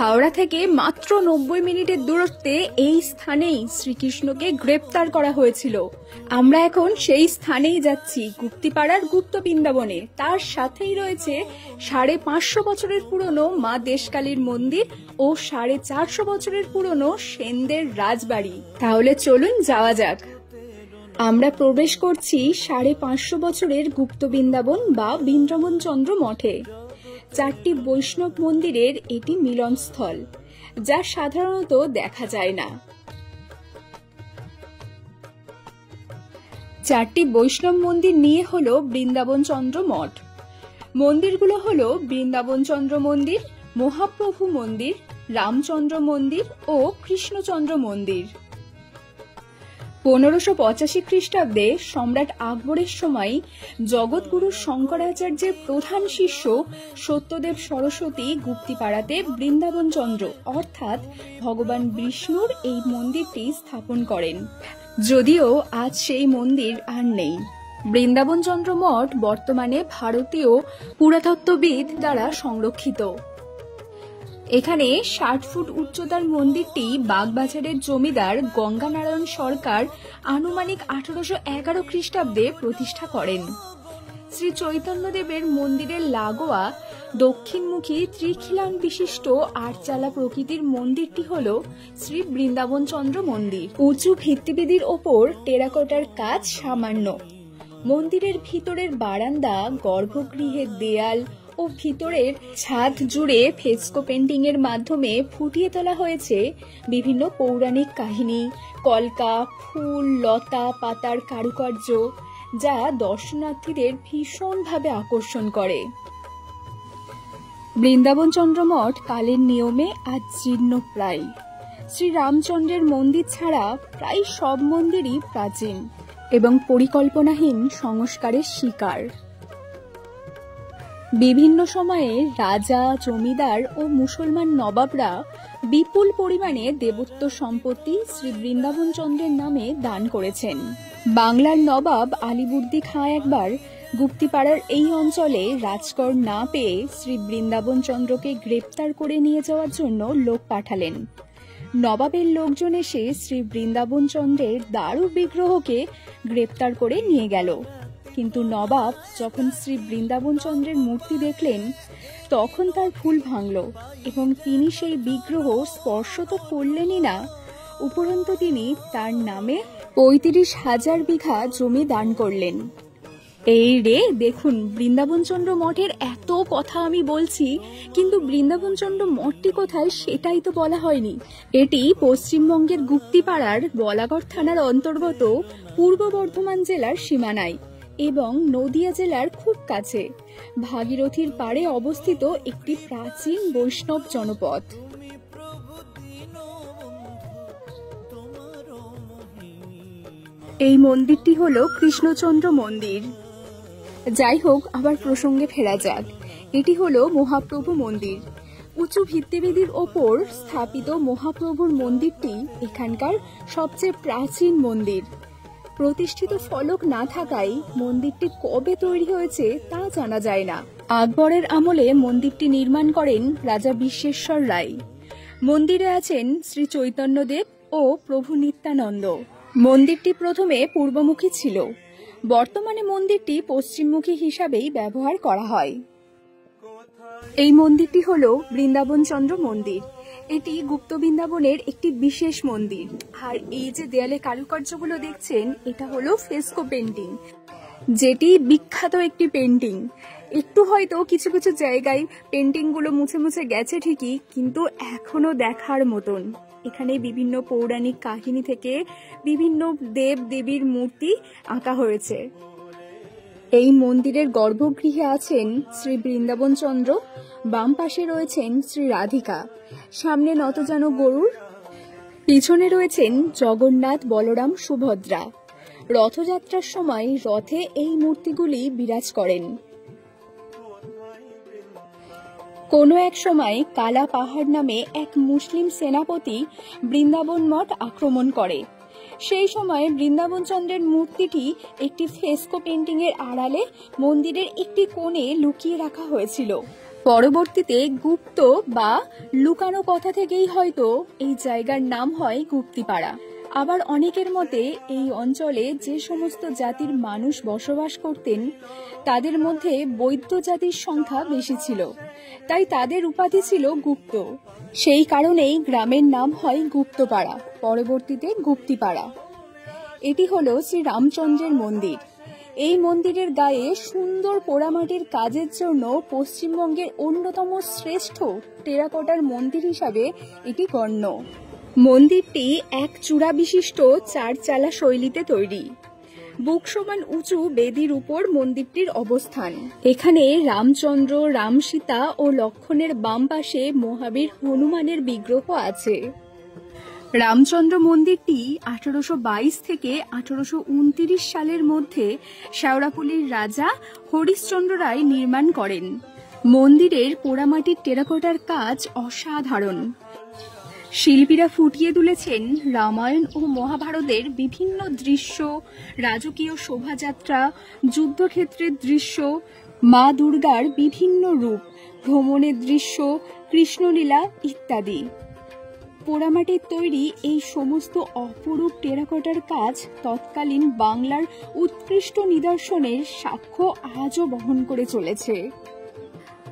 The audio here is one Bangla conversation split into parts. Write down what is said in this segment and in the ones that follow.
হাওড়া থেকে মাত্র 90 মিনিটের দূরত্বে এই স্থানেই শ্রীকৃষ্ণকে গ্রেপ্তার করা হয়েছিল। আমরা এখন সেই স্থানেই যাচ্ছি, গুপ্তিপাড়ার গুপ্ত বৃন্দাবনে। তার সাথেই রয়েছে 550 বছরের পুরনো মা দেশকালীর মন্দির ও 450 বছরের পুরনো সেনদের রাজবাড়ি। তাহলে চলুন যাওয়া যাক। আমরা প্রবেশ করছি 550 বছরের গুপ্ত বৃন্দাবন বা বৃন্দাবন চন্দ্র মঠে। 4টি বৈষ্ণব মন্দিরের এটি মিলনস্থল, যা সাধারণত দেখা যায় না। 4টি বৈষ্ণব মন্দির নিয়ে হলো বৃন্দাবন চন্দ্র মঠ। মন্দিরগুলো হলো বৃন্দাবন চন্দ্র মন্দির, মহাপ্রভু মন্দির, রামচন্দ্র মন্দির ও কৃষ্ণচন্দ্র মন্দির। 1585 খ্রিস্টাব্দে সম্রাট আকবরের সময় জগৎগুরু শঙ্করাচার্যের প্রধান শিষ্য সত্যদেব সরস্বতী গুপ্তিপাড়াতে বৃন্দাবন চন্দ্র অর্থাৎ ভগবান বিষ্ণুর এই মন্দিরটি স্থাপন করেন। যদিও আজ সেই মন্দির আর নেই। বৃন্দাবন চন্দ্র মঠ বর্তমানে ভারতীয় পুরাতত্ত্ববিদ দ্বারা সংরক্ষিত। এখানে 60 ফুট উচ্চতার মন্দিরটি বাগবাজারের জমিদার গঙ্গানারায়ণ সরকার আনুমানিক 1811 খ্রিস্টাব্দে প্রতিষ্ঠা করেন। শ্রী চৈতন্যদেবের মন্দিরের লাগোয়া দক্ষিণমুখী ত্রিখিলান বিশিষ্ট 8 চালা প্রকৃতির মন্দিরটি হল শ্রী বৃন্দাবন চন্দ্র মন্দির। উঁচু ভিত্তিবেদির ওপর টেরাকোটার কাজ সামান্য। মন্দিরের ভিতরের বারান্দা, গর্ভগৃহের দেয়াল ও ভিতরের ছাদ জুড়ে ফ্রেস্কো পেন্টিং এর মাধ্যমে ফুটিয়ে তোলা হয়েছে বিভিন্ন পৌরাণিক কাহিনী, কলকা, ফুল, লতা পাতার কারুকার্য, যা দর্শনার্থীদের ভীষণভাবে আকর্ষণ করে। বৃন্দাবন চন্দ্র মঠ কালের নিয়মে আজ জীর্ণপ্রায়। শ্রী রামচন্দ্রের মন্দির ছাড়া প্রায় সব মন্দিরই প্রাচীন এবং পরিকল্পনাহীন সংস্কারের শিকার। বিভিন্ন সময়ে রাজা, জমিদার ও মুসলমান নবাবরা বিপুল পরিমাণে দেবত্ব সম্পত্তি শ্রী বৃন্দাবন চন্দ্রের নামে দান করেছেন। বাংলার নবাব আলীবর্দী খাঁ একবার গুপ্তিপাড়ার এই অঞ্চলে রাজকর না পেয়ে শ্রী বৃন্দাবন চন্দ্রকে গ্রেপ্তার করে নিয়ে যাওয়ার জন্য লোক পাঠালেন। নবাবের লোকজন এসে শ্রী বৃন্দাবন চন্দ্রের দারু বিগ্রহকে গ্রেপ্তার করে নিয়ে গেল। কিন্তু নবাব যখন শ্রী বৃন্দাবন চন্দ্রের মূর্তি দেখলেন, তখন তার ভুল ভাঙল এবং তিনি সেই বিগ্রহ স্পর্শ তো করলেনই না, উপরন্তু তিনি তার নামে 35,000 বিঘা জমি দান করলেন। এই রে দেখুন, বৃন্দাবন চন্দ্র মঠের এত কথা আমি বলছি, কিন্তু বৃন্দাবন চন্দ্র মঠটি কোথায় সেটাই তো বলা হয়নি। এটি পশ্চিমবঙ্গের গুপ্তিপাড়ার বলাগড় থানার অন্তর্গত পূর্ব বর্ধমান জেলার সীমানায় এবং নদিয়া জেলার খুব কাছে ভাগীরথীর পাড়ে অবস্থিত একটি প্রাচীন বৈষ্ণব জনপদ। এই মন্দিরটি হল কৃষ্ণচন্দ্র মন্দির। যাই হোক, আবার প্রসঙ্গে ফেরা যাক। এটি হল মহাপ্রভু মন্দির। উঁচু ভিত্তিবেদির ওপর স্থাপিত মহাপ্রভুর মন্দিরটি এখানকার সবচেয়ে প্রাচীন মন্দির। প্রতিষ্ঠিত ফলক না থাকায় মন্দিরটি কবে তৈরি হয়েছে তা জানা যায় না। আকবরের আমলে মন্দিরটি নির্মাণ করেন রাজা বিশ্বেশ্বর রায়। মন্দিরে আছেন শ্রী চৈতন্যদেব ও প্রভু নিত্যানন্দ। মন্দিরটি প্রথমে পূর্বমুখী ছিল, বর্তমানে মন্দিরটি পশ্চিমমুখী হিসাবেই ব্যবহার করা হয়। এই মন্দিরটি হল বৃন্দাবন চন্দ্র মন্দির। এটি গুপ্ত বৃন্দাবনের একটি বিশেষ মন্দির। আর এই যে দেয়ালে কারুকার্যগুলো দেখছেন, এটা হলো ফ্রেস্কো পেন্টিং, যেটি বিখ্যাত একটি পেন্টিং। একটু হয়তো কিছু কিছু জায়গায় পেন্টিং গুলো মুছে মুছে গেছে ঠিকই, কিন্তু এখনো দেখার মতন। এখানে বিভিন্ন পৌরাণিক কাহিনী থেকে বিভিন্ন দেব দেবীর মূর্তি আঁকা হয়েছে। এই মন্দিরের গর্ভগৃহে আছেন শ্রী বৃন্দাবন চন্দ্র, বাম পাশে রয়েছেন শ্রী রাধিকা, সামনে নতজানু গরুর, পিছনে রয়েছেন জগন্নাথ, বলরাম, সুভদ্রা। রথযাত্রার সময় রথে এই মূর্তিগুলি বিরাজ করেন। কোনো এক সময় কালা পাহাড় নামে এক মুসলিম সেনাপতি বৃন্দাবন মঠ আক্রমণ করে। সেই সময় বৃন্দাবন চন্দ্রের মূর্তিটি একটি ফ্রেস্কো পেন্টিং এর আড়ালে মন্দিরের একটি কোণে লুকিয়ে রাখা হয়েছিল। পরবর্তীতে গুপ্ত বা লুকানো কথা থেকেই হয়তো এই জায়গার নাম হয় গুপ্তিপাড়া। আবার অনেকের মতে এই অঞ্চলে যে সমস্ত জাতির মানুষ বসবাস করতেন তাদের মধ্যে বৈদ্য জাতির সংখ্যা বেশি ছিল, তাই তাদের উপাধি ছিল গুপ্ত। সেই কারণেই গ্রামের নাম হয় গুপ্তপাড়া, পরবর্তীতে গুপ্তিপাড়া। এটি হলো শ্রী রামচন্দ্রের মন্দির। এই মন্দিরের গায়ে সুন্দর পোড়ামাটির কাজের জন্য পশ্চিমবঙ্গের অন্যতম শ্রেষ্ঠ টেরাকোটার মন্দির হিসাবে এটি গণ্য। মন্দিরটি এক চূড়া বিশিষ্ট চারচালা শৈলীতে তৈরি। বুক সমান উঁচু বেদির উপর মন্দিরটির অবস্থান। এখানে রামচন্দ্র, রামসীতা ও লক্ষ্মণের বাম পাশে মহাবীর হনুমানের বিগ্রহ আছে। রামচন্দ্র মন্দিরটি 1822 থেকে 1829 সালের মধ্যে শেওড়াফুলির রাজা হরিশ্চন্দ্র রায় নির্মাণ করেন। মন্দিরের পোড়ামাটির টেরাকোটার কাজ অসাধারণ। শিল্পীরা ফুটিয়ে তুলেছেন রামায়ণ ও মহাভারতের বিভিন্ন দৃশ্য, রাজকীয় শোভাযাত্রা, যুদ্ধক্ষেত্রের দৃশ্য, মা দুর্গার বিভিন্ন রূপ, ভ্রমণের দৃশ্য, কৃষ্ণলীলা ইত্যাদি। পোড়ামাটির তৈরি এই সমস্ত অপরূপ টেরাকোটার কাজ তৎকালীন বাংলার উৎকৃষ্ট নিদর্শনের সাক্ষ্য আজও বহন করে চলেছে।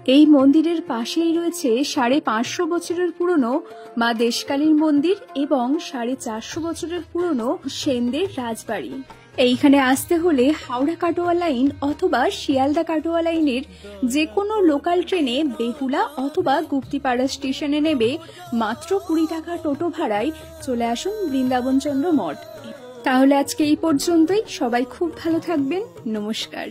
এই মন্দিরের পাশেই রয়েছে 550 বছরের পুরনো মা দেশকালীর মন্দির এবং 450 বছরের পুরনো সেনদের রাজবাড়ি। এইখানে আসতে হলে হাওড়া কাটোয়া লাইন অথবা শিয়ালদা কাটোয়া লাইনের যে কোনো লোকাল ট্রেনে বেহুলা অথবা গুপ্তিপাড়া স্টেশনে নেবে মাত্র 20 টাকা টোটো ভাড়ায় চলে আসুন বৃন্দাবনচন্দ্র মঠ। তাহলে আজকে এই পর্যন্তই। সবাই খুব ভালো থাকবেন। নমস্কার।